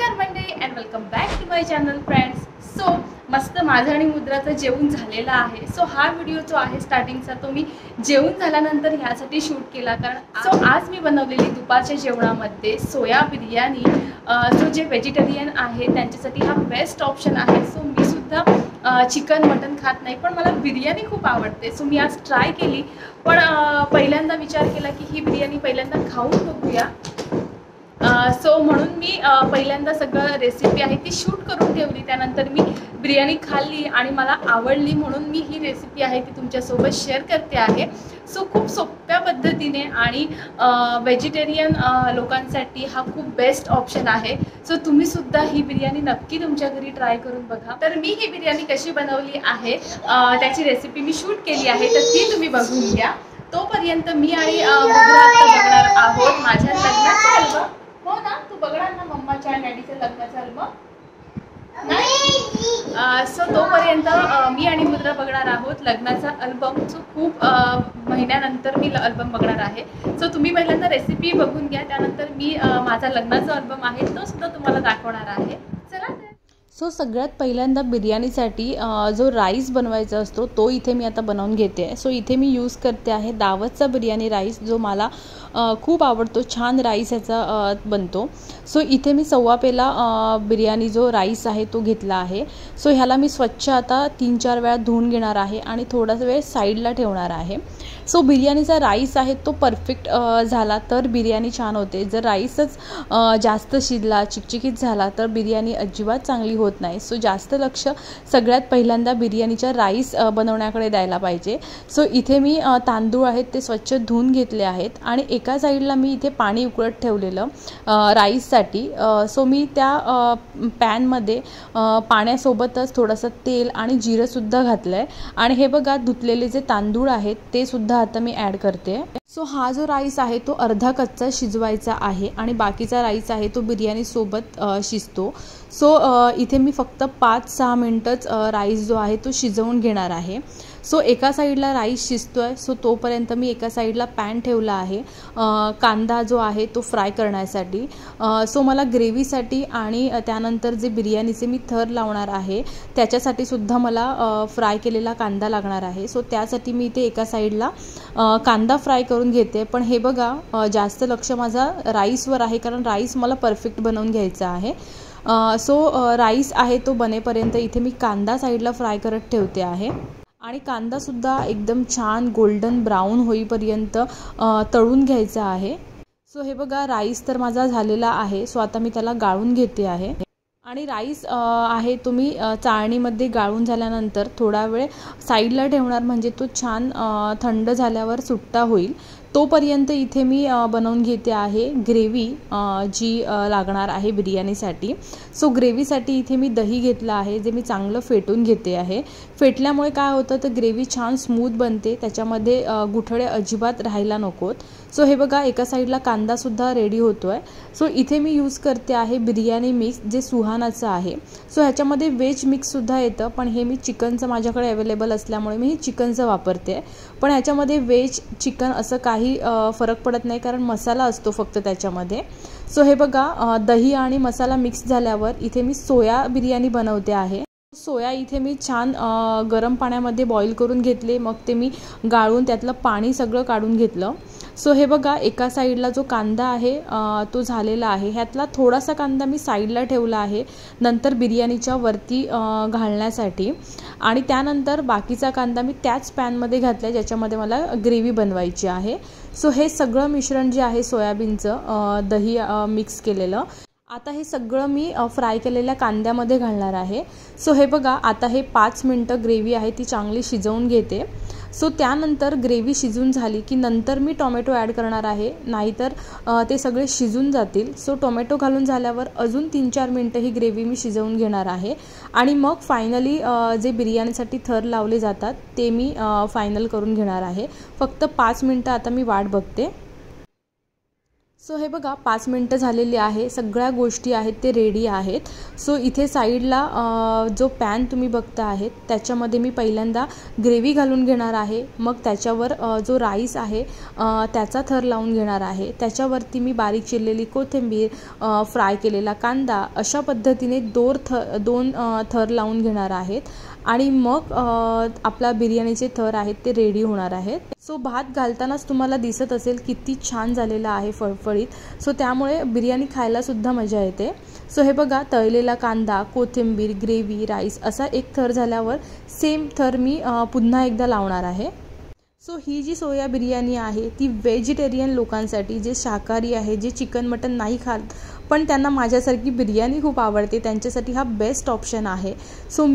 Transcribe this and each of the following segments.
नमस्कार मंडळी and welcome back to my channel friends. So मस्त माझं आणि मुद्राचं जेवण झालेलं आहे. सो हा व्हिडिओ जो आहे स्टार्टिंगचा तो मी जेवण झाल्यानंतर ह्यासाठी शूट केला, कारण आज मी बनवलेली दुपारच्या जेवणामध्ये सोया बिर्याणी. सो जे व्हेजिटेरियन आहे त्यांच्यासाठी हा बेस्ट ऑप्शन आहे. सो मी सुद्धा चिकन मटन खात नाही, पण मला बिर्याणी खूप आवडते. सो मी आज ट्राय केली, पण पहिल्यांदा विचार केला की ही बिर्याणी पहिल्यांदा खाऊन बघूया. सो म्हणून मी पहिल्यांदा सगळं रेसिपी आहे ती शूट करून ठेवली. त्यानंतर मी बिर्याणी खाल्ली आणि मला आवडली, म्हणून मी ही रेसिपी आहे ती तुमच्यासोबत शेअर करते आहे. सो खूप सोप्या पद्धतीने आणि व्हेजिटेरियन लोकांसाठी हा खूप बेस्ट ऑप्शन आहे. सो तुम्ही सुद्धा ही बिर्याणी नक्की तुमच्या घरी ट्राय करून बघा. तर मी ही बिर्याणी कशी बनवली आहे त्याची रेसिपी मी शूट केली आहे, तर ती तुम्ही बघून घ्या. तोपर्यंत मी आणि मुद्रा आता बघणार आहोत माझ्या लग्नाचा अल्बम. हो ना, तू बघणार ना मम्माच्या डॅडीचं लग्नाचा अल्बम नाही? सो तोपर्यंत मी आणि मुद्रा बघणार आहोत लग्नाचा अल्बम, जो खूप महिन्यानंतर मी अल्बम बघणार आहे. सो तुम्ही पहिल्यांदा रेसिपी बघून घ्या, त्यानंतर मी माझा लग्नाचा अल्बम आहे तो सुद्धा तुम्हाला दाखवणार आहे. चला. सो सगळ्यात पहिल्यांदा बिर्याणीसाठी जो राईस बनवायचा असतो तो इथे मी आता बनवून घेते आहे. सो इथे मी यूज करते आहे दावतचा बिर्याणी राईस, जो मला खूप आवडतो. छान राईस याचा बनतो. सो इथे मी 1.25 पेला बिर्याणी जो राईस आहे तो घेतला आहे. सो ह्याला मी स्वच्छ आता 3-4 वेळा धुवून घेणार आहे आणि थोडासा वेळ साईडला ठेवणार आहे. सो बिर्याणीचा राईस आहे तो परफेक्ट झाला तर बिर्याणी छान होते. जर राईसच जास्त शिजला, चिकचिकीत झाला तर बिर्याणी अजिबात चांगली होत नाही. सो जास्त लक्ष सगळ्यात पहिल्यांदा बिर्याणीच्या राईस बनवण्याकडे द्यायला पाहिजे. सो इथे मी तांदूळ आहेत ते स्वच्छ धुवून घेतले आहेत आणि एका साईडला मी इथे पाणी उकळत ठेवलेलं राईससाठी. सो मी त्या पॅनमध्ये पाण्यासोबतच थोडंसं तेल आणि जिरंसुद्धा घातलं आहे आणि हे बघा धुतलेले जे तांदूळ आहेत ते सुद्धा आता मी ॲड करते. सो हा जो राईस आहे तो अर्धा कच्चा शिजवायचा आहे आणि बाकीचा राईस आहे तो बिर्याणी सोबत शिजतो. सो इथे मी फक्त 5-6 मिनटंच राईस जो आहे तो शिजवून घेणार आहे. सो एका साईडला राईस शिजतो आहे, सो तोपर्यंत मी एका साईडला पॅन ठेवला आहे कांदा जो आहे तो फ्राय करण्यासाठी. सो मला ग्रेव्हीसाठी आणि त्यानंतर जे बिर्याणीचे मी थर लावणार आहे त्याच्यासाठी सुद्धा मला फ्राय केलेला कांदा लागणार आहे. सो त्यासाठी मी इथे एका साईडला कांदा फ्राय करून घेते. पण हे बघा जास्त लक्ष माझा राईसवर आहे, कारण राईस मला परफेक्ट बनवून घ्यायचा आहे. सो राईस आहे तो बनेपर्यंत इथे मी कांदा साईडला फ्राय करत ठेवते आहे आणि कांदासुद्धा एकदम छान गोल्डन ब्राऊन होईपर्यंत तळून घ्यायचा आहे. सो हे बघा राईस तर माझा झालेला आहे. सो आता मी त्याला गाळून घेते आहे आणि राईस आहे तो मी चाळणीमध्ये गाळून झाल्यानंतर थोडा वेळ साईडला ठेवणार, म्हणजे तो छान थंड झाल्यावर सुट्टा होईल. तोपर्यंत इथे मी बनवून घेते आहे ग्रेव्ही जी लागणार आहे बिर्याणीसाठी. सो ग्रेव्हीसाठी इथे मी दही घेतलं आहे, जे मी चांगलं फेटून घेते आहे. फेटल्यामुळे काय होतं तर ग्रेव्ही छान स्मूथ बनते, त्याच्यामध्ये गुठळे अजिबात राहायला नकोत. सो हे बघा एका साईडला कांदासुद्धा रेडी होतो आहे. सो इथे मी यूज करते आहे बिर्याणी मिक्स, जे सुहानाचं आहे. सो ह्याच्यामध्ये व्हेज मिक्ससुद्धा येतं, पण हे मी चिकनचं माझ्याकडे अवेलेबल असल्यामुळे मी चिकनचं वापरते. पण ह्याच्यामध्ये व्हेज चिकन असं काही फरक पडत नाही, कारण मसाला असतो फक्त त्याच्यामध्ये. सो हे बघा दही आणि मसाला मिक्स झाल्यावर इथे मी सोया बिर्याणी बनवते आहे. सोया इथे मी छान गरम पाण्यामध्ये बॉईल करून घेतले, मग ते मी गाळून त्यातलं पाणी सगळं काढून घेतलं. सो हे बघा एका साईडला जो कांदा आहे तो झालेला आहे. ह्यातला थोडासा कांदा मी साईडला ठेवला आहे नंतर बिर्याणीच्या वरती घालण्यासाठी, आणि त्यानंतर बाकीचा कांदा मी त्याच पॅनमध्ये घातला ज्याच्यामध्ये मला ग्रेव्ही बनवायची आहे. सो हे सगळं मिश्रण जे आहे सोयाबीनचं दही मिक्स केलेलं, आता हे सगळं मी फ्राय केलेल्या कांद्यामध्ये घालणार आहे. सो हे बघा आता हे 5 मिनटं ग्रेव्ही आहे ती चांगली शिजवून घेते. सो त्यानंतर ग्रेव्ही शिजून झाली की नंतर मी टोमॅटो ॲड करणार आहे, नाहीतर ते सगळे शिजून जातील. सो टोमॅटो घालून झाल्यावर अजून 3-4 मिनटं ही ग्रेव्ही मी शिजवून घेणार आहे आणि मग फायनली जे बिर्याणीसाठी थर लावले जातात ते मी फायनल करून घेणार आहे. फक्त 5 मिनटं आता मी वाट बघते. सो हे बघा 5 मिनटं झालेली आहे, सगळ्या गोष्टी आहेत ते रेडी आहेत. सो इथे साईडला जो पॅन तुम्ही बघता आहेत त्याच्यामध्ये मी पहिल्यांदा ग्रेव्ही घालून घेणार आहे. मग त्याच्यावर जो राईस आहे त्याचा थर लावून घेणार आहे. त्याच्यावरती मी बारीक चिरलेली कोथिंबीर, फ्राय केलेला कांदा अशा पद्धतीने दोन थर लावून घेणार आहेत. आणि मग आपला बिर्याणीचे थर आहेत ते रेडी होणार आहेत. सो भात घालतानाच तुम्हाला दिसत असेल किती छान झालेला आहे फळफळीत. सो त्यामुळे बिर्याणी खायलासुद्धा मजा येते. सो हे बघा तळलेला कांदा, कोथिंबीर, ग्रेव्ही, राईस असा एक थर झाल्यावर सेम थर मी पुन्हा एकदा लावणार आहे. सो ही जी सोया बिर्याणी आहे ती व्हेजिटेरियन लोकांसाठी, जे शाकाहारी आहे, जे चिकन मटन नाही खात पण त्यांना माझ्यासारखी बिर्याणी खूप आवडते, त्यांच्यासाठी हा बेस्ट ऑप्शन आहे. सो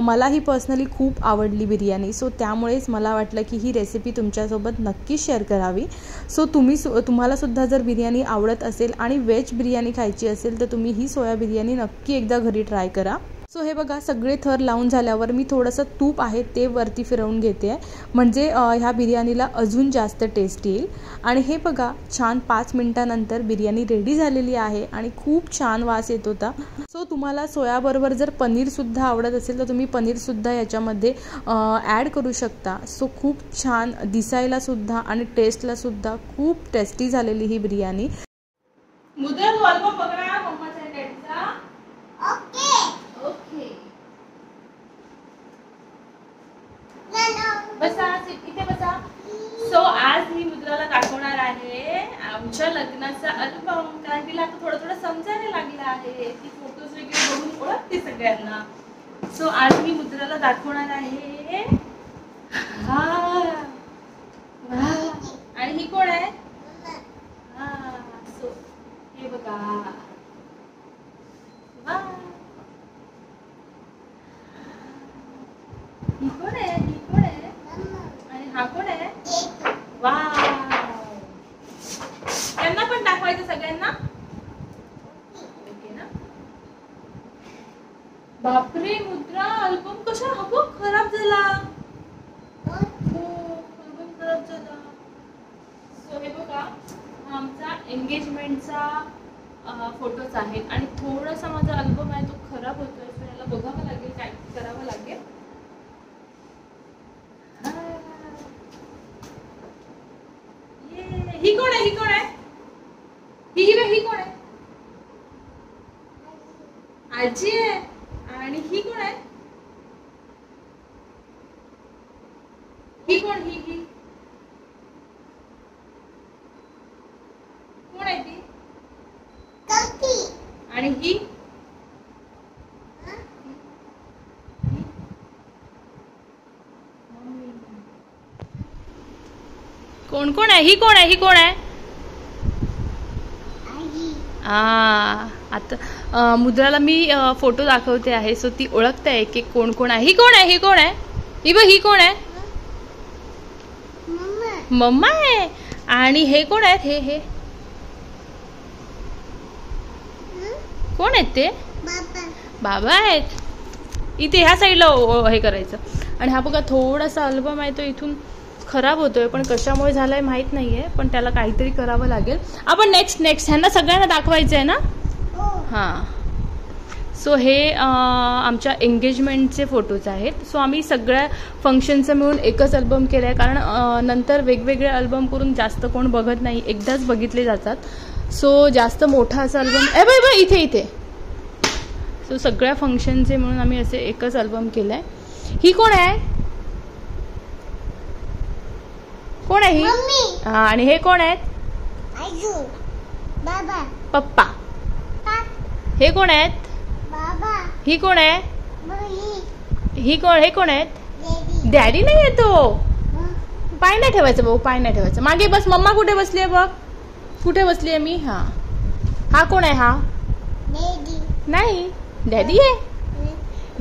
मलाही पर्सनली खूप आवडली बिर्याणी. सो त्यामुळेच मला वाटलं की ही रेसिपी तुमच्यासोबत नक्की शेअर करावी. सो तुम्हालासुद्धा जर बिर्याणी आवडत असेल आणि व्हेज बिर्याणी खायची असेल तर तुम्ही ही सोया बिर्याणी नक्की एकदा घरी ट्राय करा. सो हे बघा सगळे थर लावून झाल्यावर मी थोडंसं तूप आहे ते वरती फिरवून घेते आहे, म्हणजे ह्या बिर्याणीला अजून जास्त टेस्ट येईल. आणि हे बघा छान 5 मिनटानंतर बिर्याणी रेडी झालेली आहे आणि खूप छान वास येत होता. सो तुम्हाला सोयाबरोबर जर पनीरसुद्धा आवडत असेल तर तुम्ही पनीरसुद्धा याच्यामध्ये ॲड करू शकता. सो खूप छान दिसायलासुद्धा आणि टेस्टलासुद्धा खूप टेस्टी झालेली ही बिर्याणी. मुद्रा तू अल्बम बघणार मम्माच्या डॅडीचा? ओके. बसा इथे बसा. सो आज मी मुद्राला दाखवणार आहे आमच्या लग्नाचा अल्बम, कारण तिला आता थोडं थोडं समजायला लागलं आहे. ती फोटोज वगैरे बघून ओळखते सगळ्यांना. सो आज मी मुद्राला दाखवणार आहे. आणि ही कोण आहे? सो हे बघा. ही कोण आहे? आणि हा कोण आहे? वाव. त्यांना पण दाखवायचं सगळ्यांना? ओके ना. बापरे मुद्रा, अल्बम कशा खराब झाला. अल्बम खराब झाला. सो हे बघा आमचा एंगेजमेंटचा फोटोज आहेत आणि थोडासा माझा अल्बम आहे तो खराब होतोय. सो याला बघावं लागेल, काय करावं लागेल. ही कोण आहे? ही कोण आहे? ही कोण आहे? आजी आहे. आणि ही कोण आहे? ही कोण? ही कोण आहे ती? आणि ही कोण कोण आहे? ही कोण आहे? ही कोण आहे? आता मुद्राला मी फोटो दाखवते आहे. सो ती ओळखते आहे की कोण कोण आहे. ही कोण आहे? ही कोण आहे? ही कोण आहे? मम्मा आहे. आणि हे कोण आहेत? हे कोण आहेत? ते बाबा आहेत. इथे ह्या साईडला हे करायचं. आणि हा बघा थोडासा अल्बम आहे तो इथून खराब होतोय, पण कशामुळे झालाय माहित नाहीये, पण त्याला काहीतरी करावं लागेल. आपण नेक्स्ट ह्यांना सगळ्यांना दाखवायचं आहे ना. हां. सो हे आमच्या एंगेजमेंटचे फोटोज आहेत. सो आम्ही सगळ्या फंक्शनचं मिळून एकच अल्बम केलं आहे, कारण नंतर वेगवेगळे अल्बम करून जास्त कोण बघत नाही, एकदाच बघितले जातात. सो जास्त मोठा असा अल्बम इथे. सो सगळ्या फंक्शनचे मिळून आम्ही असे एकच अल्बम केलं आहे. ही कोण आहे? कोण आहे ही? आणि हे कोण आहेत? पप्पा. हे कोण आहेत? ही कोण आहे? हे कोण आहेत? डॅडी नाही येतो. पाय नाही ठेवायचं भाऊ, पाय नाही ठेवायचं. मागे बस. मम्मा कुठे बसली आहे बघ. कुठे बसली आहे मी? हा कोण आहे? हा नाही, डॅडी आहे.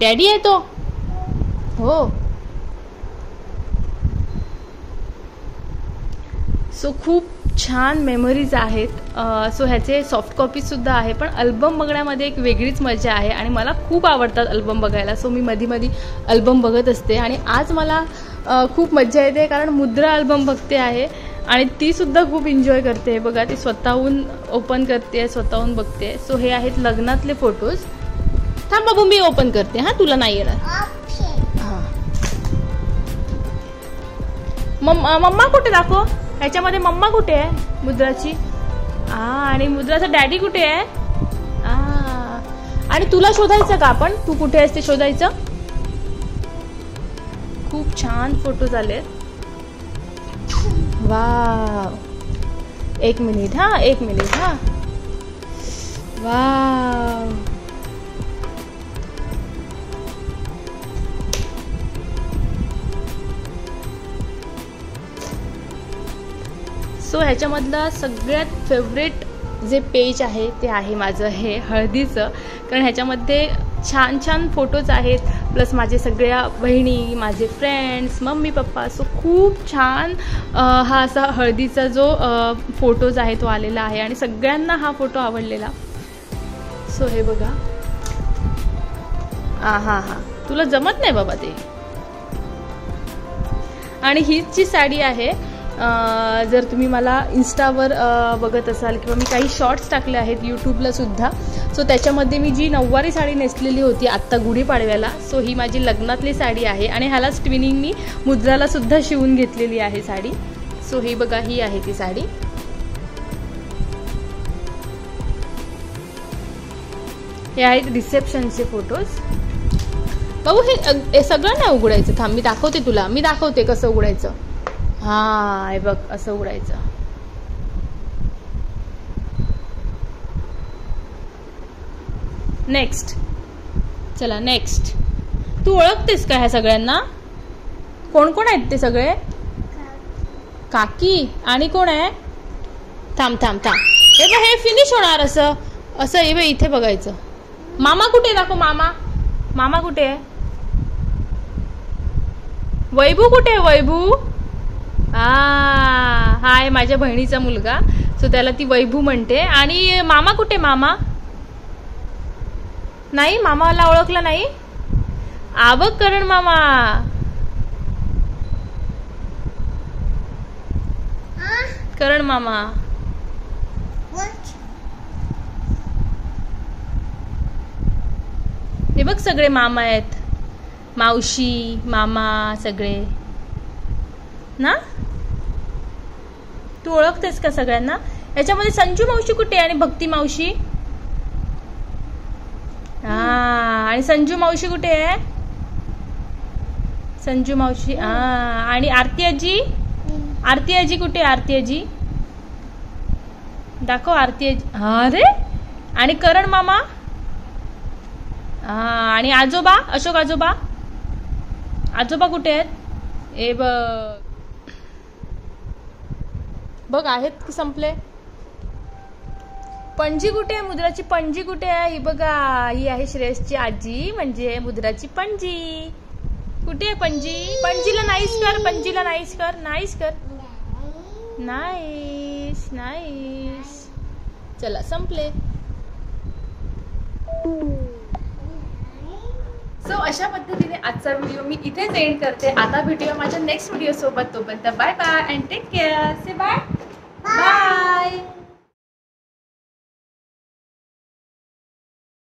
डॅडी आहे तो. हो. सो खूप छान मेमरीज आहेत. सो ह्याचे सॉफ्ट कॉपीजसुद्धा आहे, पण अल्बम बघण्यामध्ये एक वेगळीच मजा आहे आणि मला खूप आवडतात अल्बम बघायला. सो मी मध्ये अल्बम बघत असते आणि आज मला खूप मजा येते कारण मुद्रा अल्बम बघते आहे. आणि ती सुद्धा खूप एन्जॉय करते. बघा ती स्वतःहून ओपन करते, स्वतःहून बघते. सो हे आहेत लग्नातले फोटोज. थांब बाबू मी ओपन करते. हां तुला नाही येणार. हां मम्मा कुठे दाखव. ह्याच्यामध्ये मम्मा कुठे आहे मुद्राची. आणि मुद्राचा डॅडी कुठे आहे. आणि तुला शोधायचं का आपण. तू कुठे आहेस ते शोधायचं. खूप छान फोटो झालेत. वाव एक मिनिट. हां वाव. सो ह्याच्यामधलं सगळ्यात फेवरेट जे पेज आहे ते आहे माझं हे हळदीचं. कारण ह्याच्यामध्ये छान छान फोटोज आहेत. प्लस माझे सगळ्या बहिणी, माझे फ्रेंड्स, मम्मी पप्पा. सो खूप छान हा असा हळदीचा जो फोटोज आहे तो आलेला आहे. आणि सगळ्यांना हा फोटो आवडलेला. सो हे बघा. हां तुला जमत नाही बाबा ते. आणि हीच जी साडी आहे, जर तुम्ही मला इन्स्टावर बघत असाल किंवा मी काही शॉर्ट्स टाकले आहेत यूट्यूबला सुद्धा. सो त्याच्यामध्ये मी जी नऊवारी साडी नेसलेली होती आत्ता गुढीपाडव्याला. सो ही माझी लग्नातली साडी आहे. आणि ह्यालाच ट्विनिंग मी मुद्राला सुद्धा शिवून घेतलेली आहे साडी. सो ही बघा, ही आहे ती साडी. हे आहेत रिसेप्शनचे फोटोज. बाबू हे सगळं नाही उघडायचं. थांब मी दाखवते तुला. मी दाखवते कसं उघडायचं. हां हे बघ असं उघडायचं. नेक्स्ट. चला नेक्स्ट. तू ओळखतेस का ह्या सगळ्यांना. कोण कोण आहेत ते सगळे. काकी आणि कोण आहे. थांब हे बघ हे फिनिश होणार असं असं. हे बघ इथे बघायचं. मामा कुठे दाखव. मामा कुठे आहे. वैभू कुठे आहे. वैभू. हा आहे माझ्या बहिणीचा मुलगा. सो त्याला ती वैभू म्हणते. आणि मामा कुठे. मामा नाही. मामाला ओळखलं नाही. बघ करण मामा. करण मामा. हे बघ सगळे मामा आहेत. मावशी मामा सगळे ना. तू ओळखतेस का सगळ्यांना. याच्यामध्ये संजू मावशी कुठे आणि भक्ती मावशी. आणि संजू मावशी कुठे आहे. संजू मावशी. आणि आरती आजी. आरती आजी कुठे. आरती आजी दाखव. आरती आजी. अरे आणि करण मामा. आणि आजोबा. अशोक आजोबा. आजोबा कुठे आहेत. ए बघ आहेत की संपले. पणजी कुठे आहे. मुद्राची पणजी कुठे आहे. ही बघा. ही आहे श्रेयसची आजी म्हणजे मुद्राची पणजी. कुठे आहे पणजी. पणजीला नाईस कर. पणजीला नाईस कर. नाईस कर. Nice nice. चला संपले. सो अशा पद्धतीने आजचा व्हिडिओ मी इथेच एंड करते. आता भेटूया माझ्या नेक्स्ट व्हिडिओ सोबत. तोपर्यंत bye bye and take care. Say bye bye.